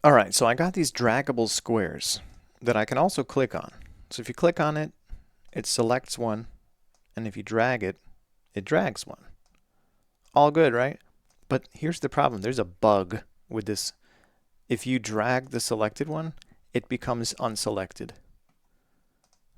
All right, so I got these draggable squares that I can also click on. So if you click on it, it selects one, and if you drag it, it drags one. All good, right? But here's the problem. There's a bug with this. If you drag the selected one, it becomes unselected.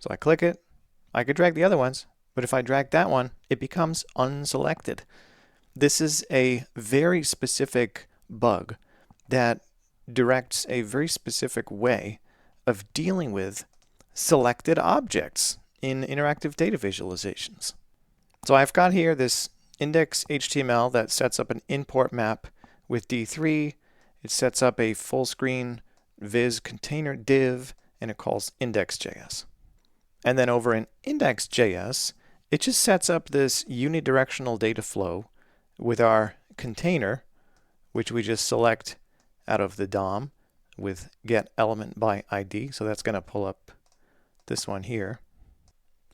So I click it, I could drag the other ones, but if I drag that one, it becomes unselected. This is a very specific bug that directs a very specific way of dealing with selected objects in interactive data visualizations. So I've got here this index HTML that sets up an import map with D3. It sets up a full screen viz container div, and it calls index.js. And then over in index.js, it just sets up this unidirectional data flow with our container, which we just select out of the DOM with get element by ID. So that's going to pull up this one here.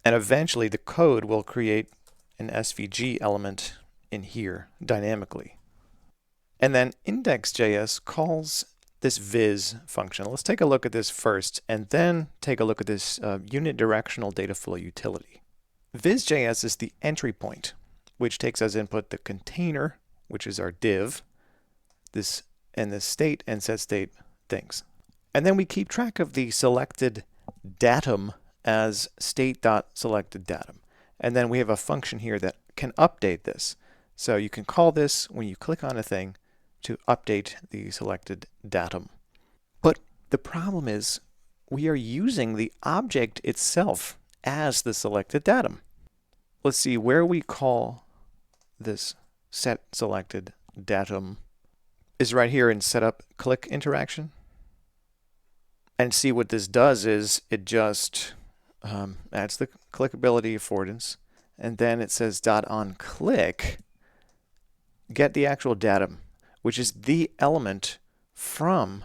And eventually the code will create an SVG element in here dynamically. And then index.js calls this viz function. Let's take a look at this first and then take a look at this unidirectional data flow utility. Viz.js is the entry point, which takes as input the container, which is our div, this and the state and set state things. And then we keep track of the selected datum as state.selected datum. And then we have a function here that can update this. So you can call this when you click on a thing to update the selected datum. But the problem is we are using the object itself as the selected datum. Let's see where we call this set selected datum is right here in setup click interaction. And see what this does is it just adds the clickability affordance, and then it says dot on click get the actual datum, which is the element from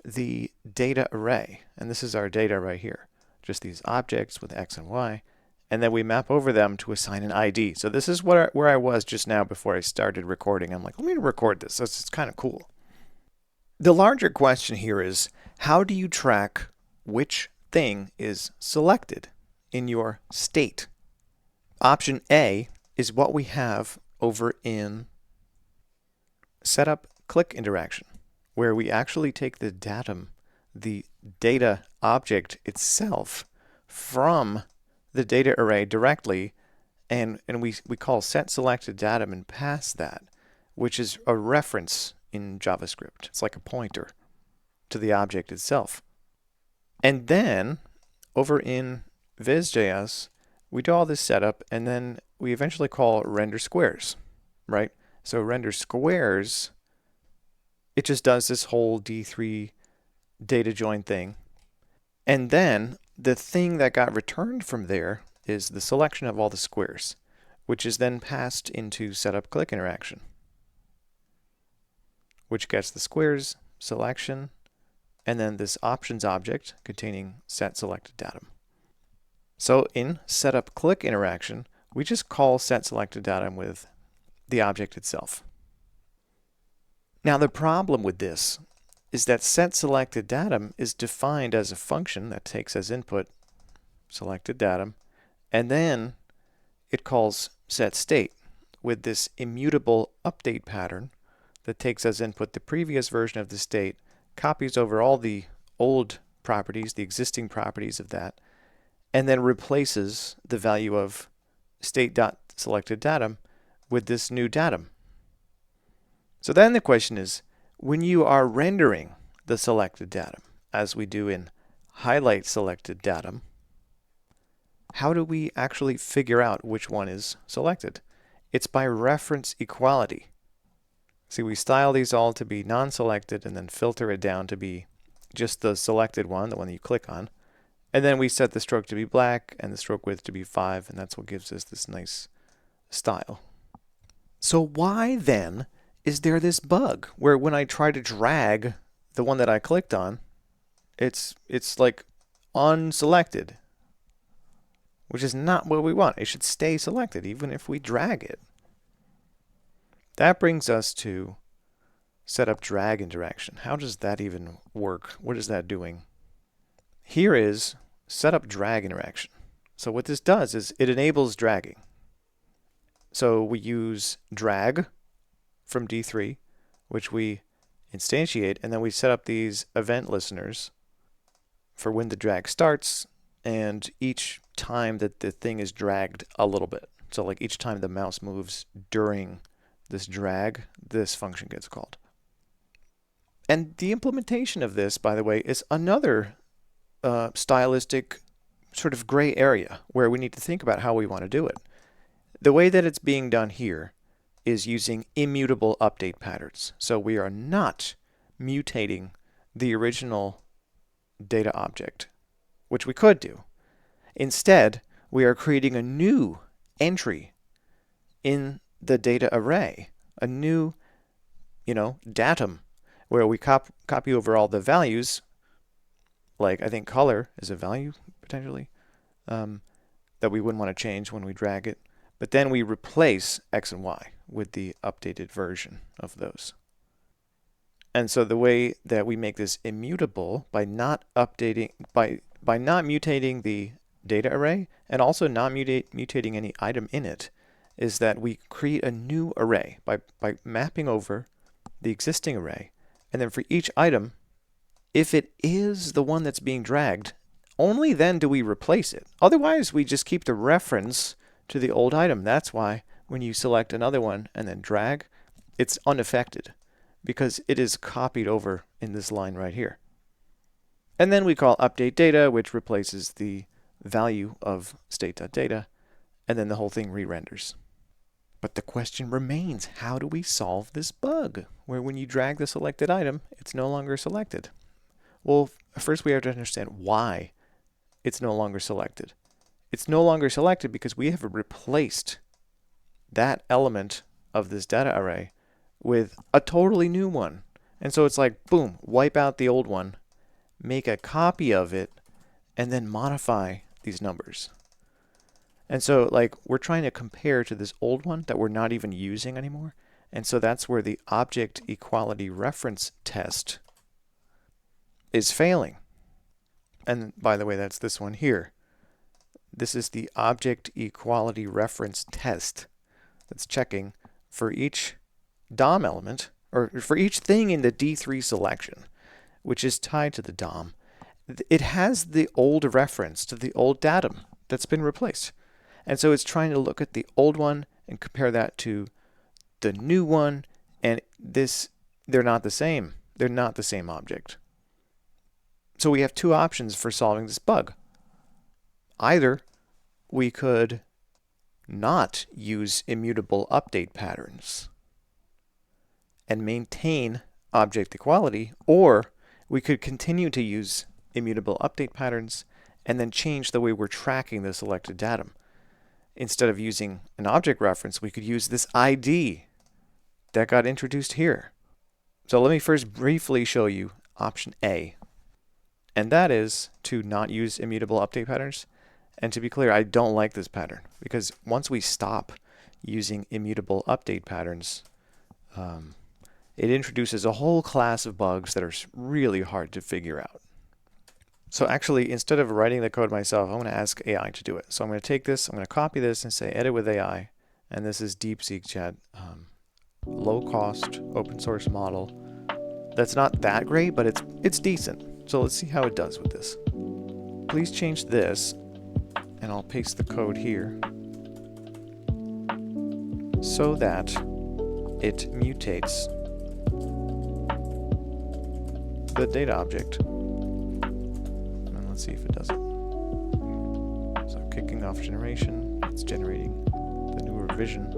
the data array. And this is our data right here, just these objects with X and Y. And then we map over them to assign an ID. So this is where I was just now before I started recording. I'm like, let me record this. It's kind of cool. The larger question here is, how do you track which thing is selected in your state? Option A is what we have over in setup click interaction, where we actually take the datum, the data object itself, from the data array directly, and we call set selected datum and pass that, which is a reference in JavaScript. It's like a pointer to the object itself. And then over in Viz.js, we do all this setup, and then we eventually call render squares, right? So render squares, it just does this whole D3 data join thing. And then the thing that got returned from there is the selection of all the squares, which is then passed into setup click interaction, which gets the squares selection, and then this options object containing set selected datum. So in setup click interaction, we just call set selected datum with the object itself. Now the problem with this is that set selected datum is defined as a function that takes as input selected datum, and then it calls set state with this immutable update pattern that takes as input the previous version of the state, copies over all the old properties, the existing properties of that, and then replaces the value of state.selected datum with this new datum. So then the question is, when you are rendering the selected datum, as we do in highlight selected datum, how do we actually figure out which one is selected? It's by reference equality. See, we style these all to be non-selected and then filter it down to be just the selected one, the one that you click on. And then we set the stroke to be black and the stroke width to be 5, and that's what gives us this nice style. So why then is there this bug where when I try to drag the one that I clicked on, it's like unselected, which is not what we want. It should stay selected even if we drag it. That brings us to set up drag interaction. How does that even work? What is that doing? Here is set up drag interaction. So what this does is it enables dragging. So we use drag from D3, which we instantiate, and then we set up these event listeners for when the drag starts and each time that the thing is dragged a little bit. So like each time the mouse moves during this drag, this function gets called. And the implementation of this, by the way, is another stylistic sort of gray area where we need to think about how we want to do it. The way that it's being done here is using immutable update patterns. So we are not mutating the original data object, which we could do. Instead, we are creating a new entry in the data array, a new, datum, where we copy over all the values, like I think color is a value potentially, that we wouldn't want to change when we drag it. But then we replace X and Y with the updated version of those. And so the way that we make this immutable by not updating, by not mutating the data array and also not mutating any item in it, is that we create a new array by mapping over the existing array. And then for each item, if it is the one that's being dragged, only then do we replace it. Otherwise, we just keep the reference to the old item. That's why when you select another one and then drag, it's unaffected because it is copied over in this line right here. And then we call update data, which replaces the value of state.data, and then the whole thing re-renders. But the question remains, how do we solve this bug where when you drag the selected item, it's no longer selected? Well, first we have to understand why it's no longer selected. It's no longer selected because we have replaced that element of this data array with a totally new one. And so it's like, boom, wipe out the old one, make a copy of it, and then modify these numbers. And so like we're trying to compare to this old one that we're not even using anymore. And so that's where the object equality reference test is failing. And by the way, that's this one here. This is the object equality reference test that's checking for each DOM element, or for each thing in the D3 selection, which is tied to the DOM. It has the old reference to the old datum that's been replaced. And so it's trying to look at the old one and compare that to the new one, and they're not the same. They're not the same object. So we have two options for solving this bug. Either we could not use immutable update patterns and maintain object equality, or we could continue to use immutable update patterns and then change the way we're tracking the selected datum. Instead of using an object reference, we could use this ID that got introduced here. So let me first briefly show you option A. And that is to not use immutable update patterns. And to be clear, I don't like this pattern because once we stop using immutable update patterns, it introduces a whole class of bugs that are really hard to figure out. So actually, instead of writing the code myself, I'm going to ask AI to do it. So I'm going to take this, I'm going to copy this and say edit with AI. And this is DeepSeek Chat, low cost, open source model. That's not that great, but it's decent. So let's see how it does with this. Please change this, and I'll paste the code here so that it mutates the data object. And let's see if it does it. So kicking off generation, it's generating the new revision.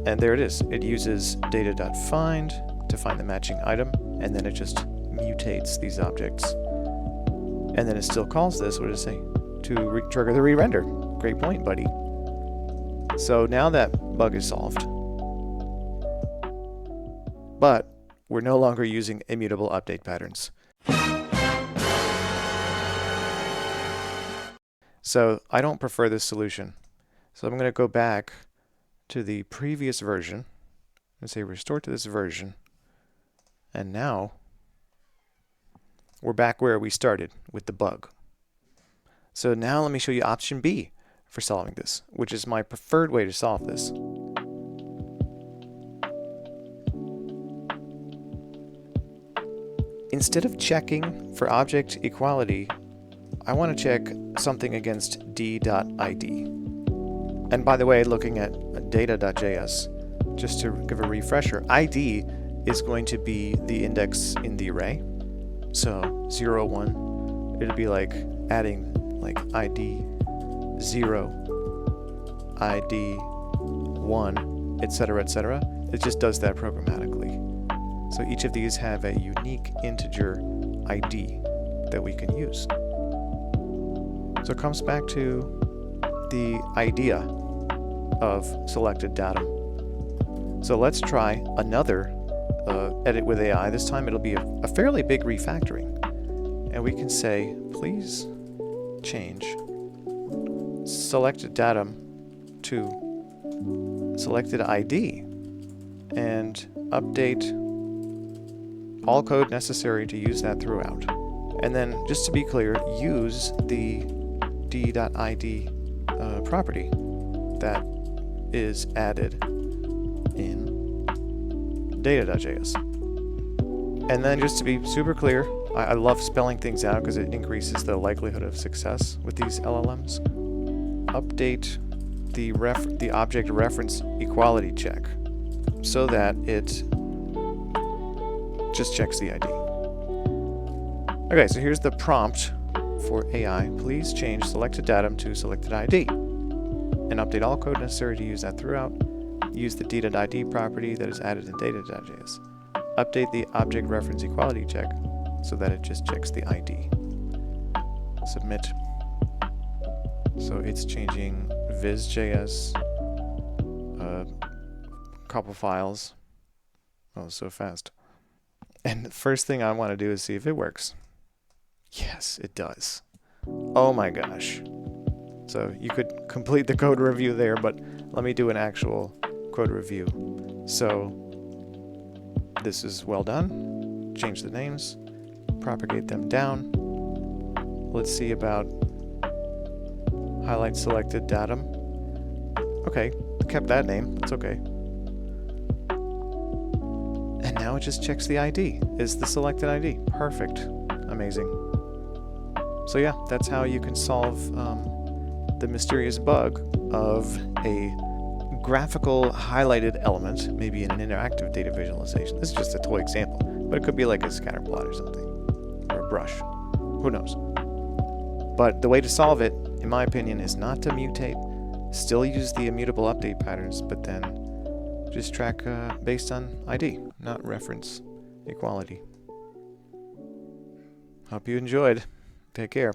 And there it is. It uses data.find to find the matching item, and then it just mutates these objects. And then it still calls this, what does it say? To trigger the re-render. Great point, buddy. So now that bug is solved. But we're no longer using immutable update patterns. So I don't prefer this solution. So I'm going to go back to the previous version and say restore to this version. And now we're back where we started with the bug. So now let me show you option B for solving this, which is my preferred way to solve this. Instead of checking for object equality, I want to check something against d.id. And by the way, looking at data.js, just to give a refresher, id is going to be the index in the array. So 0, 1, it'll be like adding like id 0, id 1, etc., etc. It just does that programmatically. So each of these have a unique integer ID that we can use. So it comes back to the idea of selected datum. So let's try another edit with AI. This time it'll be a fairly big refactoring. And we can say, please change selected datum to selected ID and update all code necessary to use that throughout. And then, just to be clear, use the d.id property that is added in data.js. And then, just to be super clear, I love spelling things out because it increases the likelihood of success with these LLMs. Update the object reference equality check so that it just checks the ID. Okay, so here's the prompt for AI. Please change selected datum to selected ID and update all code necessary to use that throughout. Use the d.id property that is added in data.js. Update the object reference equality check so that it just checks the ID. Submit. So it's changing viz.js, a couple files. Oh, so fast. And the first thing I want to do is see if it works. Yes, it does. Oh my gosh. So you could complete the code review there, but let me do an actual code review. So this is well done. Change the names, propagate them down. Let's see about highlight selected datum. Okay, kept that name. That's okay. And now it just checks the ID. Is the selected ID. Perfect. Amazing. So yeah, that's how you can solve the mysterious bug of a graphical highlighted element, maybe in an interactive data visualization. This is just a toy example, but it could be like a scatter plot or something, or a brush. Who knows? But the way to solve it, in my opinion, is not to mutate. Still use the immutable update patterns, but then just track based on ID, not reference equality. Hope you enjoyed. Take care.